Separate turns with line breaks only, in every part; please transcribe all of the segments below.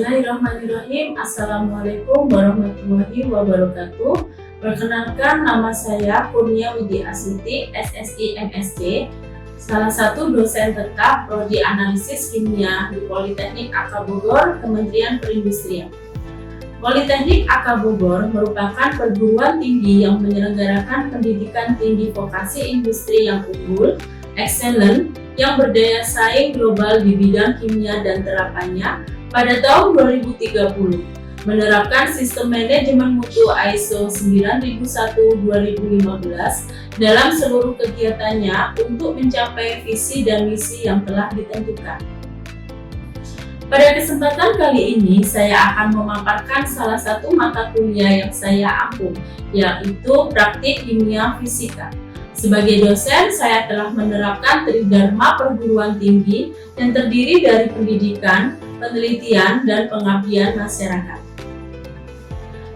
Bismillahirrahmanirrahim. Assalamualaikum warahmatullahi wabarakatuh. Perkenalkan, nama saya Kurnia Widya Astuti, SSI MSc, salah satu dosen tetap Prodi Analisis Kimia di Politeknik AK Bogor, Kementerian Perindustrian. Politeknik AK Bogor merupakan perguruan tinggi yang menyelenggarakan pendidikan tinggi vokasi industri yang unggul, excellent, yang berdaya saing global di bidang kimia dan terapannya pada tahun 2030, menerapkan sistem manajemen mutu ISO 9001-2015 dalam seluruh kegiatannya untuk mencapai visi dan misi yang telah ditentukan. Pada kesempatan kali ini, saya akan memaparkan salah satu mata kuliah yang saya ampu, yaitu Praktik Kimia Fisika. Sebagai dosen, saya telah menerapkan Tridharma Perguruan Tinggi yang terdiri dari pendidikan, penelitian, dan pengabdian masyarakat.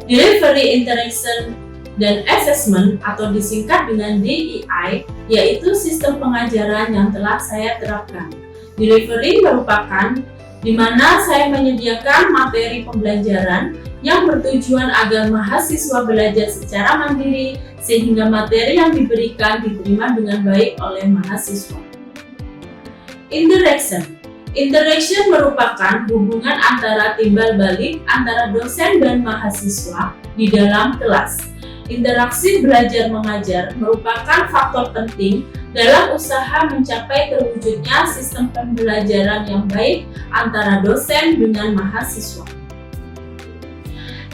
Delivery, Interaction, dan Assessment atau disingkat dengan DEI, yaitu sistem pengajaran yang telah saya terapkan. Delivery merupakan di mana saya menyediakan materi pembelajaran yang bertujuan agar mahasiswa belajar secara mandiri sehingga materi yang diberikan diterima dengan baik oleh mahasiswa. Interaction merupakan hubungan antara timbal balik antara dosen dan mahasiswa di dalam kelas. Interaksi belajar mengajar merupakan faktor penting dalam usaha mencapai terwujudnya sistem pembelajaran yang baik antara dosen dengan mahasiswa.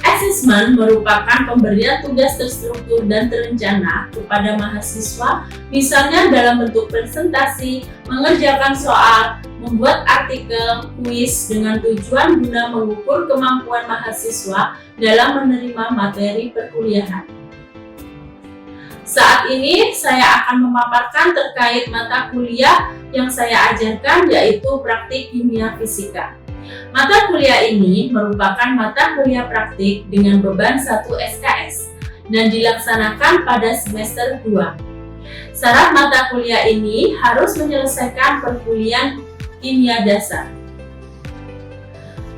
Assessment merupakan pemberian tugas terstruktur dan terencana kepada mahasiswa, misalnya dalam bentuk presentasi, mengerjakan soal, membuat artikel, kuis dengan tujuan guna mengukur kemampuan mahasiswa dalam menerima materi perkuliahan. Saat ini saya akan memaparkan terkait mata kuliah yang saya ajarkan, yaitu Praktik Kimia Fisika. Mata kuliah ini merupakan mata kuliah praktik dengan beban 1 SKS dan dilaksanakan pada semester 2. Syarat mata kuliah ini harus menyelesaikan perkuliahan kimia dasar.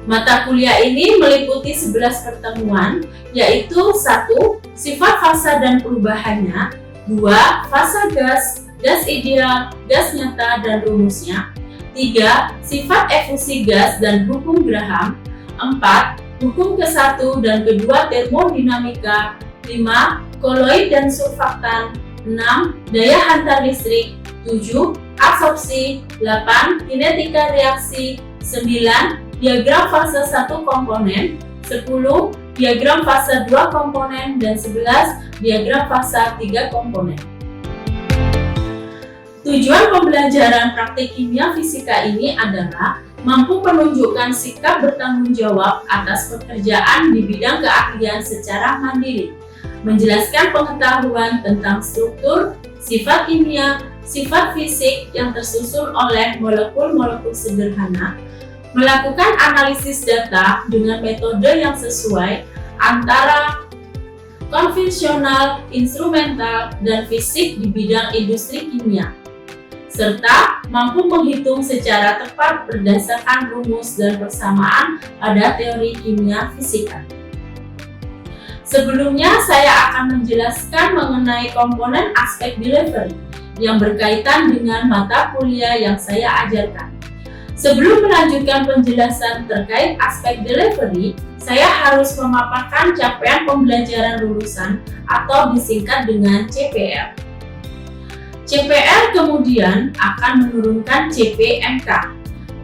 Mata kuliah ini meliputi 11 pertemuan, yaitu 1. Sifat fasa dan perubahannya, 2. Fasa gas, gas ideal, gas nyata dan rumusnya, 3. Sifat efusi gas dan hukum Graham, 4. Hukum ke-1 dan ke-2 termodinamika, 5. Koloid dan surfaktan, 6. Daya hantar listrik, 7. Absorpsi, 8. Kinetika reaksi, 9. Diagram fase 1 komponen, 10. Diagram fase 2 komponen, dan 11. Diagram fase 3 komponen. Tujuan pembelajaran praktik kimia fisika ini adalah mampu menunjukkan sikap bertanggung jawab atas pekerjaan di bidang keahlian secara mandiri, menjelaskan pengetahuan tentang struktur, sifat kimia, sifat fisik yang tersusun oleh molekul-molekul sederhana, melakukan analisis data dengan metode yang sesuai antara konvensional, instrumental, dan fisik di bidang industri kimia, serta mampu menghitung secara tepat berdasarkan rumus dan persamaan pada teori kimia fisika. Sebelumnya, saya akan menjelaskan mengenai komponen aspek delivery yang berkaitan dengan mata kuliah yang saya ajarkan. Sebelum melanjutkan penjelasan terkait aspek delivery, saya harus memaparkan capaian pembelajaran lulusan atau disingkat dengan CPL. CPL kemudian akan menurunkan CPMK,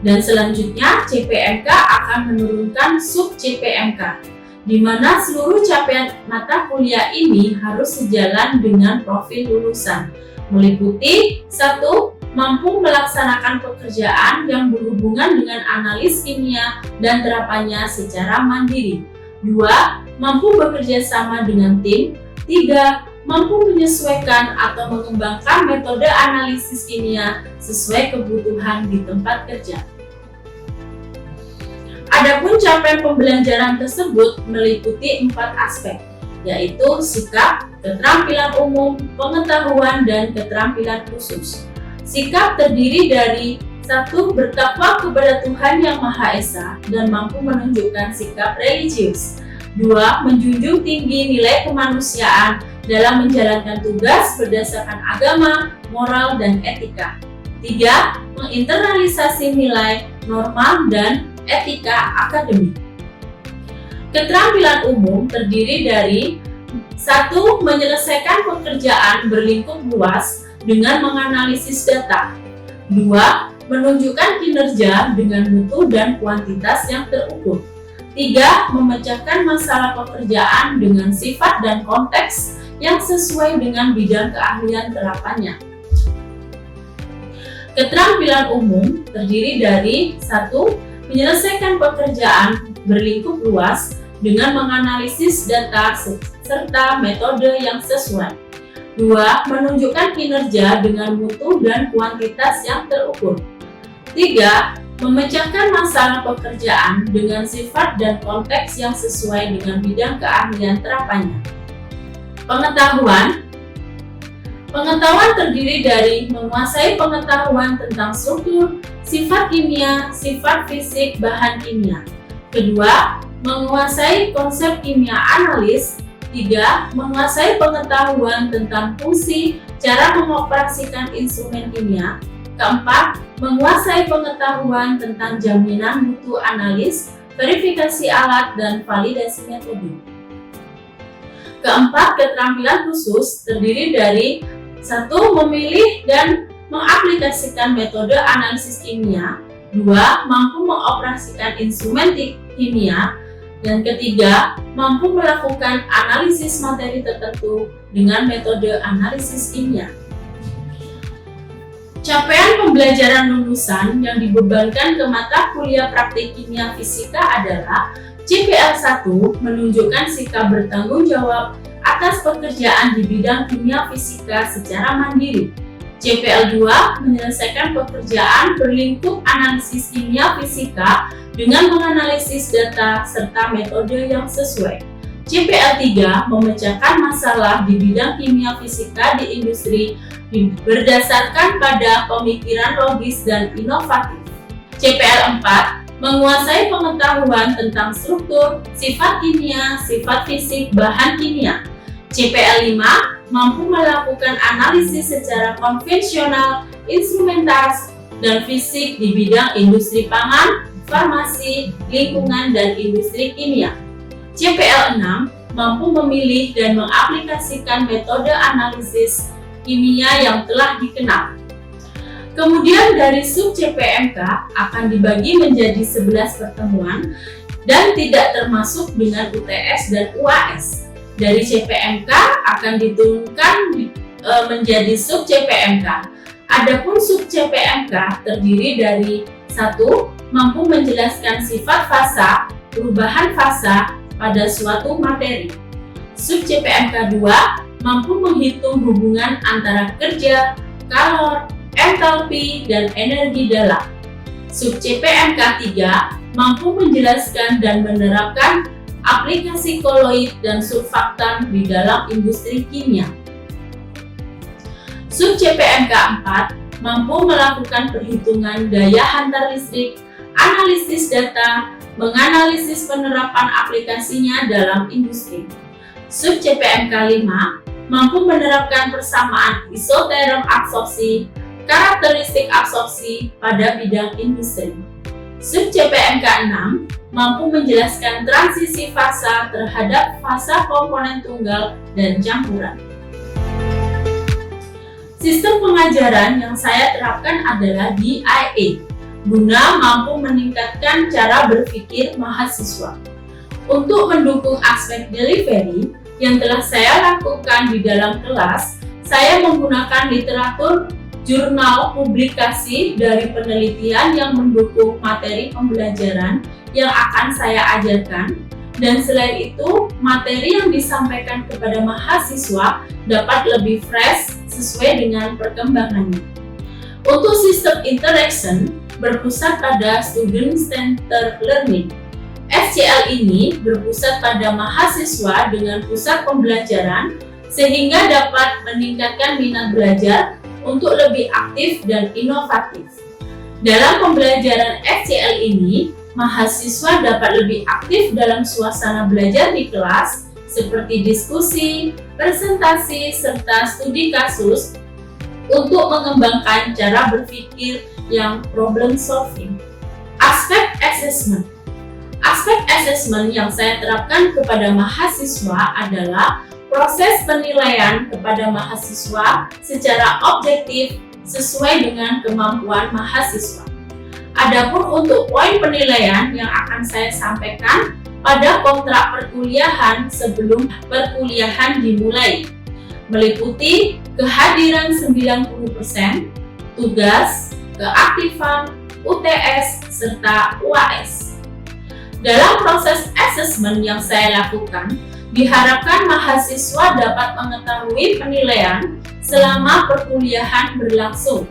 dan selanjutnya CPMK akan menurunkan sub CPMK, di mana seluruh capaian mata kuliah ini harus sejalan dengan profil lulusan, meliputi 1. Mampu melaksanakan pekerjaan yang berhubungan dengan analis kimia dan terapannya secara mandiri, 2. Mampu bekerja sama dengan tim, 3. Mampu menyesuaikan atau mengembangkan metode analisis kimia sesuai kebutuhan di tempat kerja. Adapun capaian pembelajaran tersebut meliputi 4 aspek, yaitu sikap, keterampilan umum, pengetahuan, dan keterampilan khusus. Sikap terdiri dari 1. Bertakwa kepada Tuhan Yang Maha Esa dan mampu menunjukkan sikap religius. 2. Menjunjung tinggi nilai kemanusiaan dalam menjalankan tugas berdasarkan agama, moral, dan etika. 3. Menginternalisasi nilai, norma, dan etika akademik. Keterampilan umum terdiri dari 1. Menyelesaikan pekerjaan berlingkup luas dengan menganalisis data. 2. Menunjukkan kinerja dengan mutu dan kuantitas yang terukur. 3. Memecahkan masalah pekerjaan dengan sifat dan konteks yang sesuai dengan bidang keahlian terapannya. Keterampilan umum terdiri dari 1. Menyelesaikan pekerjaan berlingkup luas dengan menganalisis data serta metode yang sesuai. 2. Menunjukkan kinerja dengan mutu dan kuantitas yang terukur. 3. Memecahkan masalah pekerjaan dengan sifat dan konteks yang sesuai dengan bidang keahlian terapannya. Pengetahuan terdiri dari menguasai pengetahuan tentang struktur, sifat kimia, sifat fisik, bahan kimia. Kedua, menguasai konsep kimia analis. 3. Menguasai pengetahuan tentang fungsi, cara mengoperasikan instrumen kimia. Keempat, menguasai pengetahuan tentang jaminan mutu analis, verifikasi alat, dan validasi metode. Keempat, keterampilan khusus terdiri dari 1. Memilih dan mengaplikasikan metode analisis kimia. 2. Mampu mengoperasikan instrumen kimia. Dan ketiga, mampu melakukan analisis materi tertentu dengan metode analisis kimia. Capaian pembelajaran lulusan yang dibebankan ke mata kuliah praktik kimia fisika adalah CPL 1 menunjukkan sikap bertanggung jawab atas pekerjaan di bidang kimia fisika secara mandiri. CPL 2 menyelesaikan pekerjaan berlingkup analisis kimia fisika dengan menganalisis data serta metode yang sesuai. CPL 3 memecahkan masalah di bidang kimia fisika di industri berdasarkan pada pemikiran logis dan inovatif. CPL 4 menguasai pengetahuan tentang struktur, sifat kimia, sifat fisik, bahan kimia. CPL 5 mampu melakukan analisis secara konvensional, instrumentas, dan fisik di bidang industri pangan, farmasi, lingkungan, dan industri kimia. CPL 6 mampu memilih dan mengaplikasikan metode analisis kimia yang telah dikenal. Kemudian dari sub CPMK akan dibagi menjadi 11 pertemuan dan tidak termasuk dengan UTS dan UAS. Dari CPMK akan diturunkan menjadi sub CPMK. Adapun sub CPMK terdiri dari 1. Mampu menjelaskan sifat fasa, perubahan fasa pada suatu materi. Sub CPMK 2 mampu menghitung hubungan antara kerja, kalor, entalpi, dan energi dalam. Sub CPMK 3 mampu menjelaskan dan menerapkan aplikasi koloid dan surfaktan di dalam industri kimia. Sub CPMK 4 mampu melakukan perhitungan daya hantar listrik, analisis data, menganalisis penerapan aplikasinya dalam industri. Sub CPMK 5 mampu menerapkan persamaan isoterm absorpsi, karakteristik absorpsi pada bidang industri. Sub CPMK 6 mampu menjelaskan transisi fasa terhadap fasa komponen tunggal dan campuran. Sistem pengajaran yang saya terapkan adalah DIA, guna mampu meningkatkan cara berpikir mahasiswa. Untuk mendukung aspek delivery yang telah saya lakukan di dalam kelas, saya menggunakan literatur, jurnal, publikasi dari penelitian yang mendukung materi pembelajaran yang akan saya ajarkan, dan selain itu, materi yang disampaikan kepada mahasiswa dapat lebih fresh sesuai dengan perkembangannya. Untuk sistem interaction, berpusat pada Student Centered Learning. SCL ini berpusat pada mahasiswa dengan pusat pembelajaran sehingga dapat meningkatkan minat belajar untuk lebih aktif dan inovatif. Dalam pembelajaran FCL ini, mahasiswa dapat lebih aktif dalam suasana belajar di kelas seperti diskusi, presentasi, serta studi kasus untuk mengembangkan cara berpikir yang problem solving. Aspek assessment. Aspek assessment yang saya terapkan kepada mahasiswa adalah proses penilaian kepada mahasiswa secara objektif sesuai dengan kemampuan mahasiswa. Adapun untuk poin penilaian yang akan saya sampaikan pada kontrak perkuliahan sebelum perkuliahan dimulai, meliputi kehadiran 90%, tugas, keaktifan, UTS, serta UAS. Dalam proses assessment yang saya lakukan, diharapkan mahasiswa dapat mengetahui penilaian selama perkuliahan berlangsung,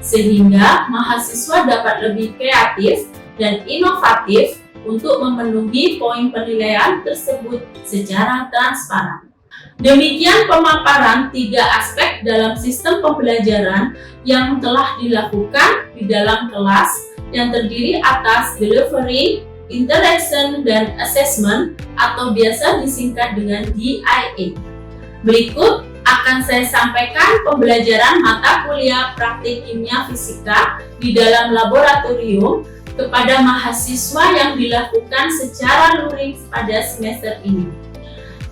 sehingga mahasiswa dapat lebih kreatif dan inovatif untuk memenuhi poin penilaian tersebut secara transparan. Demikian pemaparan 3 aspek dalam sistem pembelajaran yang telah dilakukan di dalam kelas yang terdiri atas delivery, interaction, dan assessment atau biasa disingkat dengan DIA. Berikut akan saya sampaikan pembelajaran mata kuliah praktik kimia fisika di dalam laboratorium kepada mahasiswa yang dilakukan secara luring pada semester ini.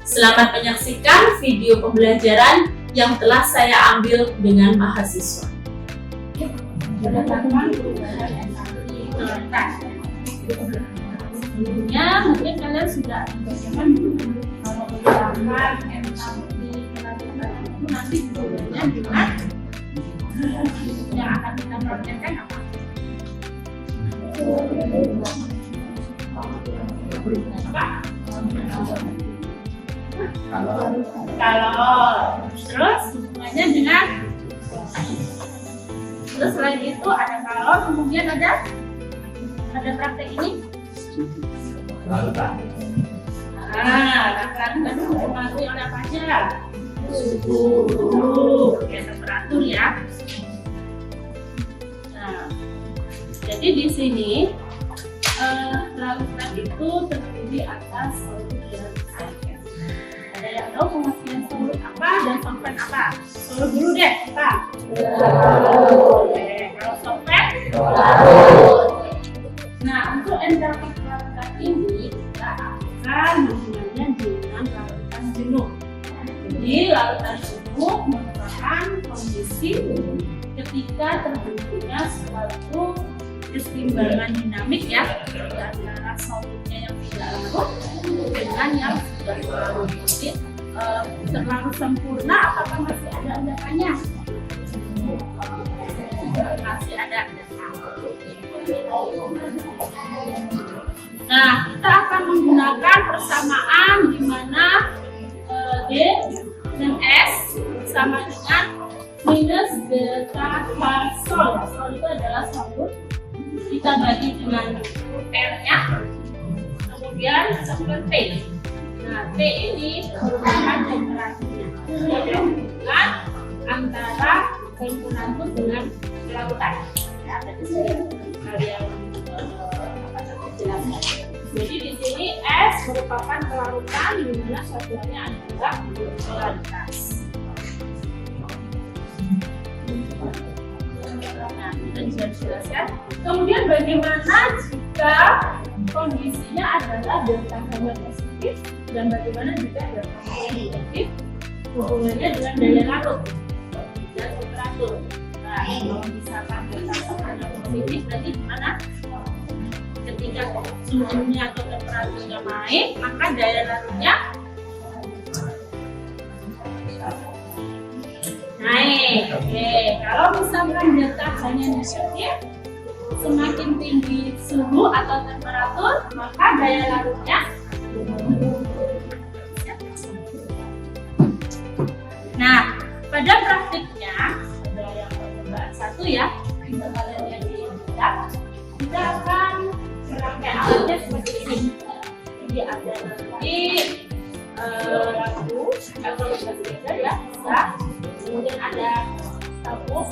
Selamat menyaksikan video pembelajaran yang telah saya ambil dengan mahasiswa.
Sebelumnya mungkin kalian sudah bagaimana kalau menggunakan entalpi kelanjutan itu nanti hubungannya dengan yang akan kita praktekkan apa? Kalau terus hubungannya dengan terus selain itu ada kalau kemudian ada praktek ini.
Larutan.
Larutan itu dipengaruhi oleh apa aja? Suhu, temperatur ya. Nah, jadi di sini larutan itu terdiri atas solut dan air. Ada yang tahu pengertian solut apa dan solvent apa? Solut dulu deh, apa? Kalau solvent? Nah, untuk entalpi larutan ini kita akan hubungannya dengan larutan jenuh. Jadi larutan jenuh merupakan kondisi ketika terbentuknya suatu keseimbangan dinamik ya antara solutnya yang tidak larut dengan yang sudah larut. Jadi terlalu sempurna apakah masih ada endapannya? Masih ada. Nah, kita akan menggunakan persamaan di mana D dan S sama dengan minus delta H sol. Sol itu adalah solut. Kita bagi dengan R-nya, kemudian sampai T. Nah, T ini merupakan temperaturnya. Hubungan antara temperatur dengan lautan. Ya, ada di sini kalian jelaskan. Jadi di sini S merupakan kelarutan di mana satuannya adalah polaritas. Nah, kita bisa jelaskan. Kemudian bagaimana jika kondisinya adalah delta H positif dan bagaimana jika delta H negatif? Hubungannya dengan daya larut dan temperatur. Nah, kalau misalkan delta H positif berarti gimana? Ketika suhunya atau temperaturnya naik, maka daya larutnya naik. Oke, kalau misalkan delta H-nya negatif, semakin tinggi suhu atau temperatur, maka daya larutnya nah, pada praktiknya ada yang percobaan 1 ya, kita kalian yang kita akan memakai alatnya seperti ini. Jadi ada nanti lampu atau sepeda ya, bisa. Kemudian ada tabung,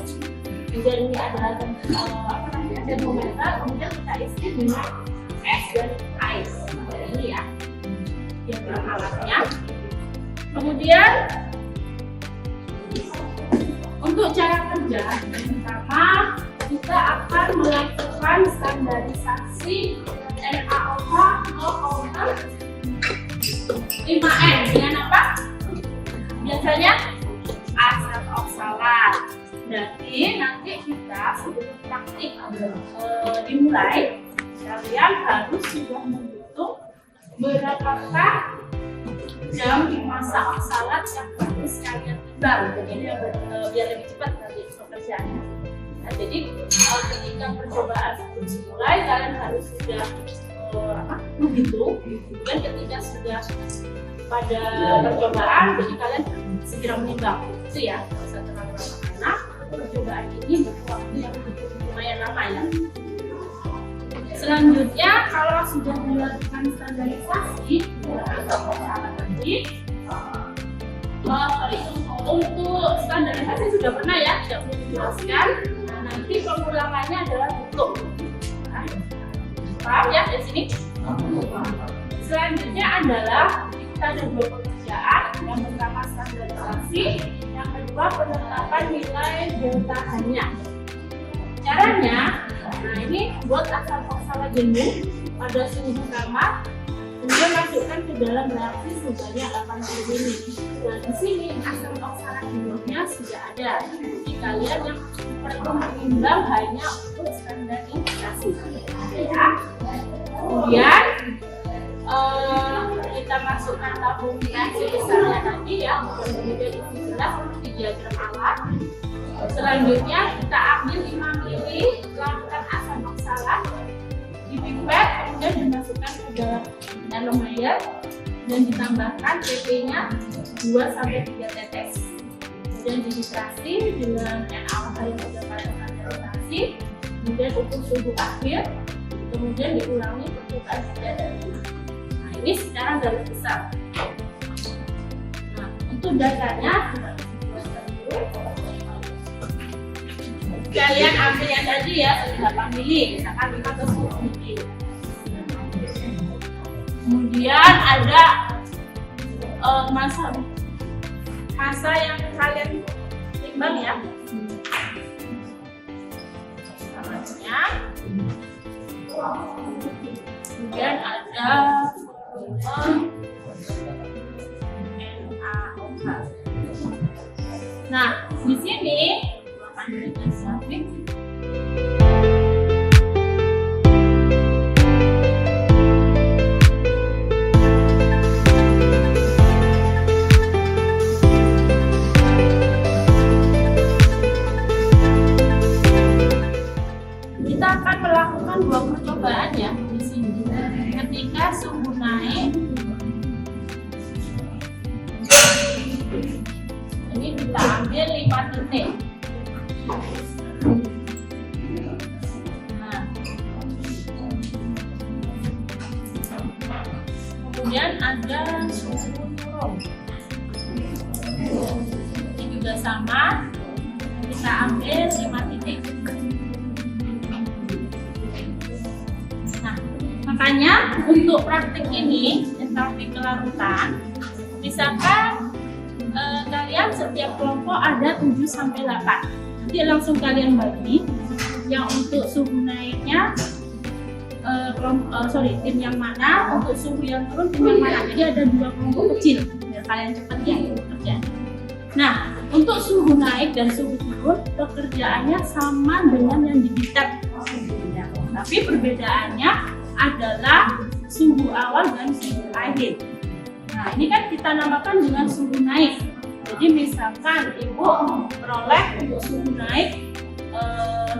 kemudian ini ada ada termometer, kemudian kita isi dengan es dan air. Ini ya, diagram alatnya. Kemudian untuk cara kerja, yang pertama kita akan melakukan standarisasi NaOH 0,5N dengan apa? Biasanya asam oksalat. Jadi nanti kita sebelum praktik dimulai, kalian harus sudah menghitung berapakah jam masak oksalat yang harus kalian timbang. Jadi biar lebih cepat nanti pekerjaannya. Nah, jadi ketika percobaan dimulai, kalian harus sudah menghitung. Dan ketika sudah pada percobaan, jadi kalian segera menimbang. Itu ya, nggak usah terlalu lama karena percobaan ini butuh waktu yang lumayan lama ya. Selanjutnya, kalau sudah dilakukan standarisasi atau oksalat tadi, untuk standarisasi sudah pernah ya, tidak perlu dijelaskan. Nah, nanti pengulangannya adalah bentuk. Paham ya di sini? Selanjutnya adalah kita ada dua pekerjaan. Yang pertama standarisasi, yang kedua penetapan nilai delta H-nya. Caranya, nah ini buat asam oksalat jenuh pada suhu sama, kemudian masukkan ke dalam reaksi sebanyak 80 mili. Nah di sini asam oksalat jenuhnya sudah ada. Jadi kalian yang perlu menimbang hanya untuk standarisasi. Ya. Kemudian kita masukkan tabung reaksi besarnya tadi ya, kemudian isi gelas di diagram alat. Selanjutnya kita ambil 5 mili larutan asam oksalat, dipipet, kemudian dimasukkan ke dalam nanometer dan ditambahkan PP-nya 2-3 tetes. Kemudian dititrasi dengan NaOH yang sudah pada standarisasi, kemudian ukur suhu akhir, kemudian diulangi pertukaran 3 dan 5. Nah ini secara garis besar. Nah untuk dasarnya kalian ambil yang tadi ya, 8 mili, misalkan 5 atau 10 mili. Kemudian ada masa yang kalian timbang ya. Namanya. Kemudian ada NaOH. Nah, di sini kita akan melakukan dua percobaan ya di sini. Ketika suhu naik, ini kita ambil 5 titik. Nah, kemudian ada suhu turun. Ini juga sama, kita ambil 5 titik. Nah, makanya untuk praktik ini entalpi kelarutan, misalkan kalian setiap kelompok ada 7-8. Nanti langsung kalian bagi. Yang untuk suhu naiknya tim yang mana, untuk suhu yang turun tim yang mana. Jadi ada 2 kelompok kecil biar kalian cepat ya kerjanya. Nah, untuk suhu naik dan suhu turun pekerjaannya sama dengan yang di diktat. Tapi perbedaannya adalah suhu awal dan suhu akhir. Nah, ini kan kita namakan dengan suhu naik. Jadi misalkan ibu memperoleh untuk suhu naik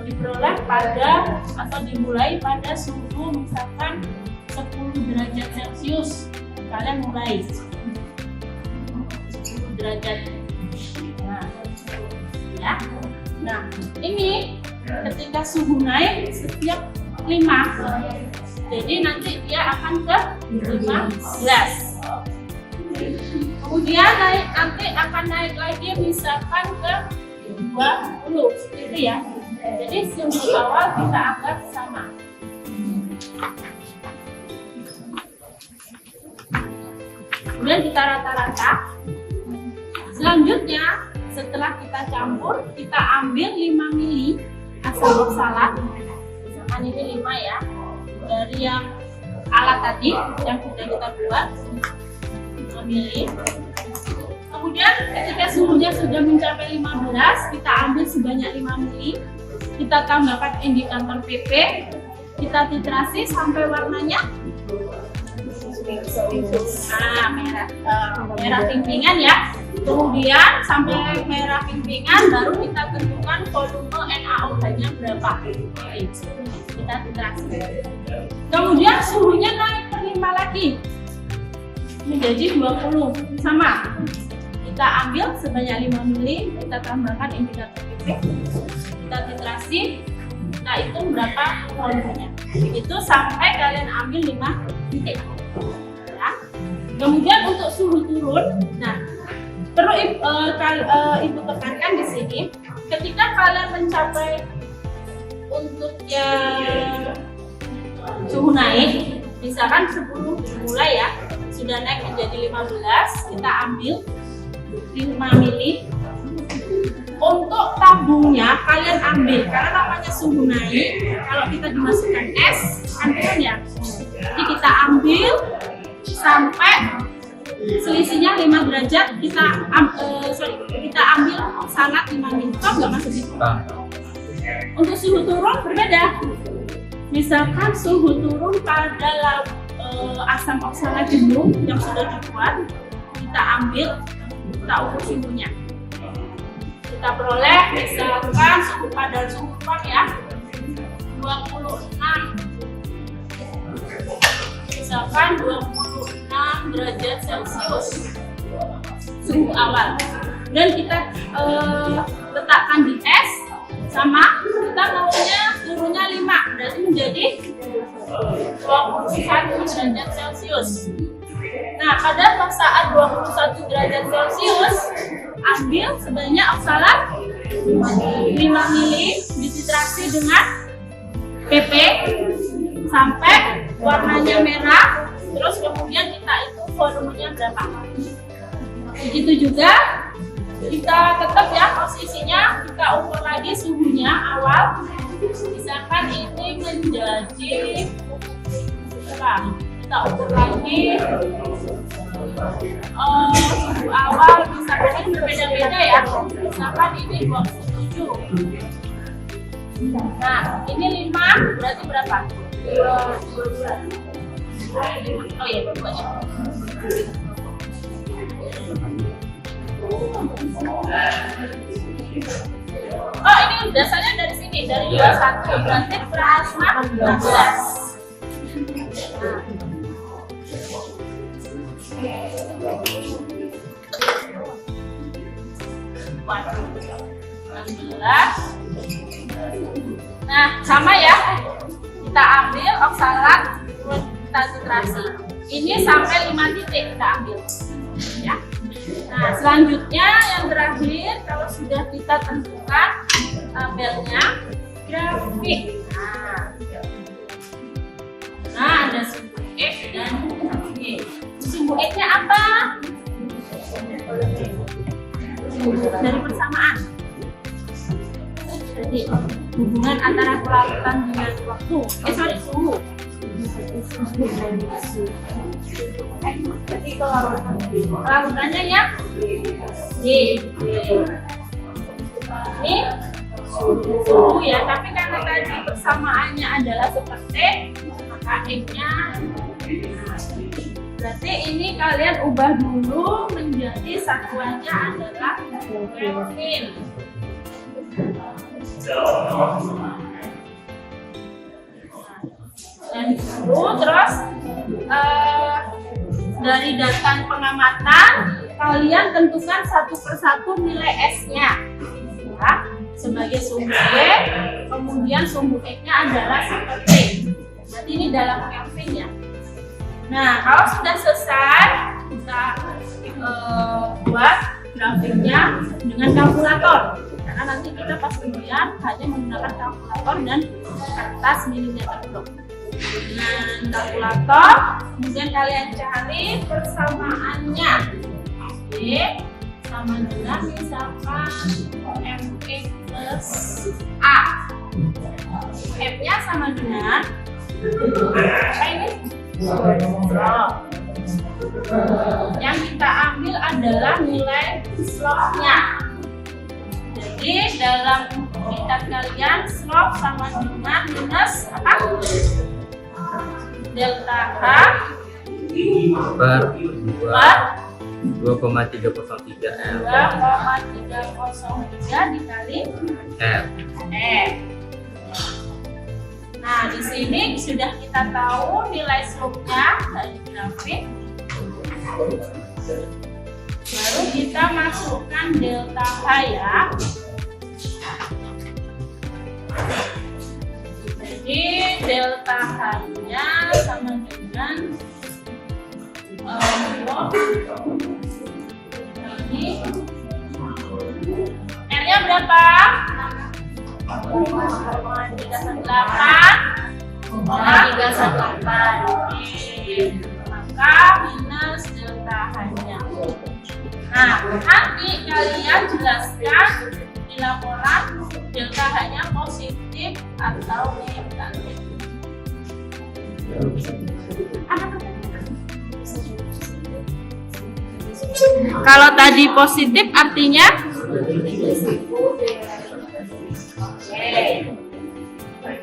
diperoleh pada atau dimulai pada suhu misalkan 10 derajat Celcius. Kalian mulai 10 derajat. Nah, ya. Nah, ini ketika suhu naik setiap 5. Jadi nanti dia akan ke 15. Kemudian nanti akan naik lagi misalkan ke 20, seperti itu ya. Jadi suhu awal kita anggap sama. Kemudian kita rata-rata. Selanjutnya, setelah kita campur, kita ambil 5 ml asam oksalat. Misalkan ini 5 ya, dari yang alat tadi yang sudah kita buat, 5 ml. Kemudian ketika suhunya sudah mencapai 15, kita ambil sebanyak 5 ml. Kita tambahkan indikator PP, kita titrasi sampai warnanya merah pingpingan ya. Kemudian sampai merah pingpingan baru kita tentukan volume NaOH-nya berapa. Kita titrasi. Kemudian suhunya naik per 5 lagi menjadi 20 sama. Kita ambil sebanyak 5 ml, kita tambahkan indikator PP, kita titrasi, kita hitung berapa volumenya. Itu sampai kalian ambil 5 titik. Ya. Kemudian untuk suhu turun, nah perlu ibu tekankan di sini, ketika kalian mencapai untuk yang suhu naik, misalkan 10 dimulai ya, sudah naik menjadi 15, kita ambil 5 ml. Untuk tabungnya kalian ambil, karena namanya suhu naik, kalau kita dimasukkan es kan turun ya. Jadi kita ambil sampai selisihnya 5 derajat, kita ambil oksalat 5 ml. Nggak masuk itu. Untuk suhu turun berbeda. Misalkan suhu turun pada asam oksalat jenuh yang sudah dibuat, kita ambil, kita ukur suhunya. Kita peroleh misalkan suhu pada suhu ruang ya 26, misalkan 26 derajat Celcius suhu awal, dan kita letakkan di es sama, kita maunya turunnya 5, berarti menjadi 21 derajat Celcius. Nah, pada saat 21 derajat Celcius, ambil sebanyak oksalat 5 ml, dititrasi dengan PP sampai warnanya merah, terus kemudian kita hitung volumenya berapa. Begitu juga kita tetap ya posisinya, kita ukur lagi suhunya awal, misalkan ini menjadi berapa, kita ukur lagi suhu awal, misalkan ini berbeda-beda ya, misalkan ini 27. Nah, ini 5 berarti berapa? 2. Oh iya, 2 ya. Oh, ini dasarnya dari sini, dari 21, berarti per 15. Nah, sama ya, kita ambil oksalat, kita titrasi. Ini sampai 5 titik kita ambil ya. Nah, selanjutnya yang terakhir, kalau sudah kita tentukan tabelnya, grafik. Nah, ada sumbu X dan Y. Sumbu X-nya apa? Dari persamaan. Jadi hubungan antara pelautan dengan waktu. Suhu. Jadi pelautannya ya D. Ini suhu ya, tapi karena tadi persamaannya adalah seperti, maka X-nya berarti ini kalian ubah dulu menjadi satuannya adalah Kelvin. Dan itu terus dari data pengamatan kalian tentukan satu persatu nilai S-nya ya, sebagai sumbu Y, kemudian sumbu X-nya adalah seperti, berarti ini dalam Kelvin ya. Nah, kalau sudah selesai kita buat grafiknya dengan kalkulator, karena nanti kita pas ujian hanya menggunakan kalkulator dan kertas milimeter blok. Dengan kalkulator, kemudian kalian cari persamaannya. Oke, sama dengan misalkan MX plus A. F-nya sama dengan apa ini? Yang kita ambil adalah nilai slope-nya. Jadi dalam kitab kalian slope sama dengan minus apa? Delta H
per
per
2,303 L
2,303 dikali
L.
F. Nah, di sini sudah kita tahu nilai slope-nya dari grafik. Baru kita masukkan delta H ya. Jadi delta H-nya sama dengan ini R-nya berapa? 318. Maka minus delta H-nya. Nah, nanti kalian jelaskan di laporan delta H-nya positif atau negatif. Kalau tadi positif artinya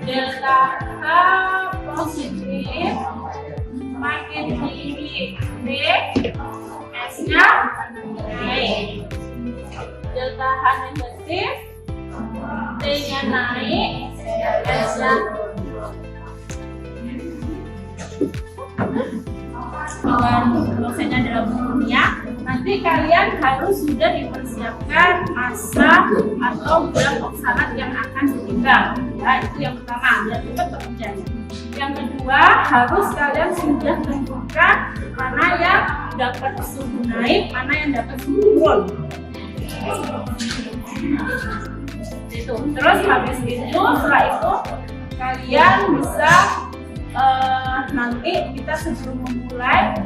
delta H positif, makin tinggi B, S-nya naik. Delta H negatif, T-nya naik, S-nya dengan dosennya dalam bukunya. Nanti kalian harus sudah dipersiapkan massa atau gram oksalat yang akan ditinggal. Ya, itu yang pertama, biar cepat pekerjaannya. Yang kedua, harus kalian sudah tentukan mana yang dapat suhu naik, mana yang dapat suhu turun. Itu. Terus habis itu, setelah itu kalian bisa nanti kita sebelum memulai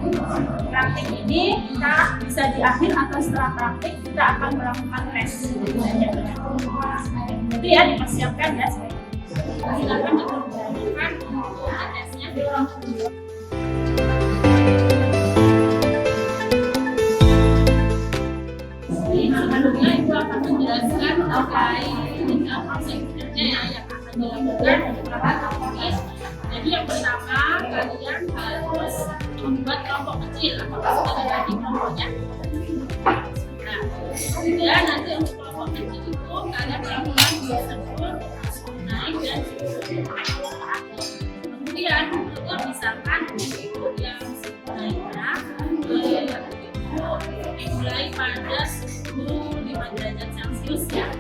praktik ini, kita bisa di akhir atau setelah praktik kita akan melakukan tes. Jadi ya dipersiapkan ya. Silakan dikerjakan tesnya. Sebelumnya Ibu akan menjelaskan terkait proses kerja yang akan dilakukan beberapa teknis. Jadi yang pertama, kalian harus membuat kelompok kecil atau sudah ada di kelompoknya. Nah, kemudian nanti untuk kelompok kecil itu kalian melakukan tersebut naik dan kemudian untuk misalkan yang naiknya itu dimulai pada suhu 5 derajat Celcius ya.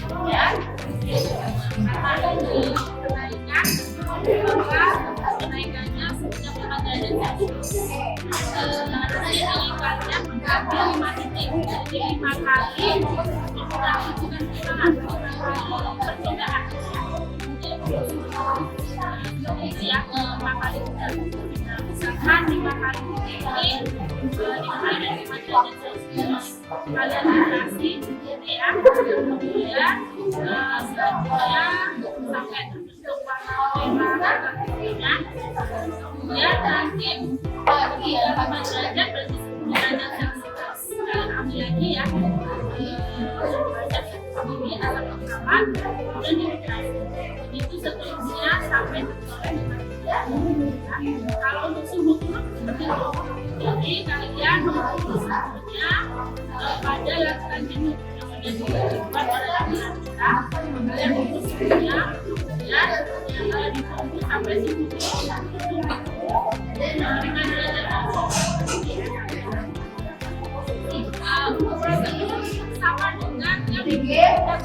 Kemudian karena ini kenaikan, maka kenaikannya setiap 5 derajat Celcius. Nanti kalian mengambil 5 titik, jadi 5 kali kita tujukan percobaan. Jadi ya 5 kali kita misalkan 5 kali ini dimulai dari 5 derajat Celcius, kalian dikasih ya, kemudian selanjutnya sampai terbentuk warna merah kakinya, kemudian nanti di 5 derajat berarti 10 derajat Celcius kalian ambil lagi ya ini alat pengaman dan dikasih begitu seterusnya sampai tergolong 5 derajat. Kalau untuk suhu turun seperti itu, jadi kalian mengukur suhunya pada lapisan jenuh yang dibuat pada lapisan kita, kalian mengukur suhunya dan ditunggu sampai suhu turun 5 derajat. Proses itu sama dengan yang kita